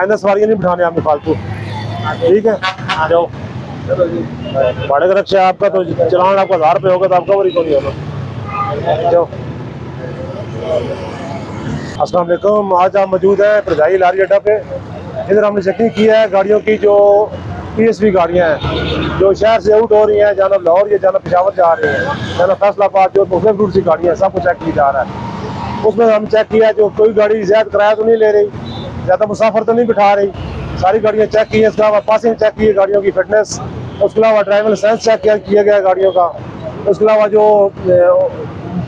आइंदा सवारियाँ नहीं बिठाने आपने फालतू। ठीक है, जाओ। भाड़े का रक्षा आपका, तो चलान आपका 1000 रुपये होगा, तो आपका वरी को नहीं होगा। जाओ। अस्सलाम वालेकुम। आज आप मौजूद हैं प्रजाई लारी अड्डा पे। इधर हमने चेकिंग की है गाड़ियों की, जो PSV गाड़ियाँ हैं जो शहर से आउट हो रही हैं, जाना लाहौर या जाना पेशावर जा रही हैं, जाना फैसलाबाद, जो मुख्तलिफ रूट की गाड़ियाँ, सबको चेक किया जा रहा है। उसमें हम चेक किया जो कोई गाड़ी ज़्यादा किराया तो नहीं ले रही, ज़्यादा मुसाफिर तो नहीं बिठा रही, सारी गाड़ियाँ चेक की है। इसके अलावा पासिंग चेक की है गाड़ियों की फिटनेस, उसके अलावा ड्राइविंग लाइसेंस चेक किया गया गाड़ियों का। उसके अलावा जो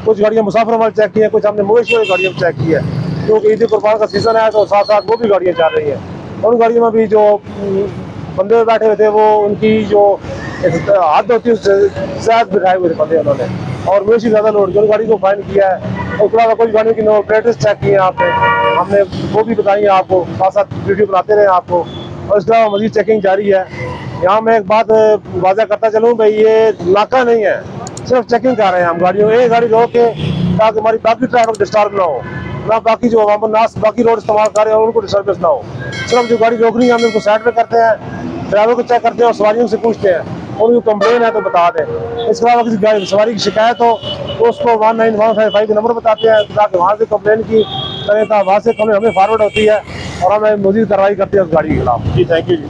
कुछ गाड़ियाँ मुसाफिर वाले चेक की है, कुछ हमने मवेशी वाली गाड़ियों चेक की है, क्योंकि ईद कुर्बान का सीज़न है, तो साथ साथ वो भी गाड़ियाँ चल रही हैं। उन गाड़ियों में भी जो बंदे बैठे हुए थे, वो उनकी जो हद होती है उससे ज़्यादा बिठाए हुए थे बंदे उन्होंने, और मवेशी ज़्यादा लोड की, उन गाड़ी को फाइन किया है। उसके अलावा कुछ गाड़ियों की नंबर प्लेट्स चेक की है आपने, हमने वो भी बताई है आपको, साथ साथ वीडियो बनाते रहे आपको। और इसके अलावा मज़ीद चेकिंग जारी है। यहाँ मैं एक बात वाज़ा करता चलूँ भाई, ये नाका नहीं है, सिर्फ चेकिंग कर रहे हैं हम गाड़ियों, एक गाड़ी रोक के, ताकि हमारी बाकी ट्रैफिक डिस्टर्ब ना हो, ना बाकी जो हम नास बाकी रोड इस्तेमाल कर रहे हैं उनको डिस्टर्बेंस ना हो। सिर्फ जो गाड़ी रोक रही है हम उनको साइड पे करते हैं, ड्राइवर को चेक करते हैं और सवारियों से पूछते हैं, उनको कंप्लेन है तो बता दें। इसके अलावा किसी गाड़ी सवारी की शिकायत हो तो उसको 19155 का नंबर बताते हैं, ताकि वहाँ से कंप्लेन की करें, तो वहाँ से हमें फॉरवर्ड होती है और हमें मज़ीद कार्रवाई करते हैं उस गाड़ी के खिलाफ। जी, थैंक यू जी।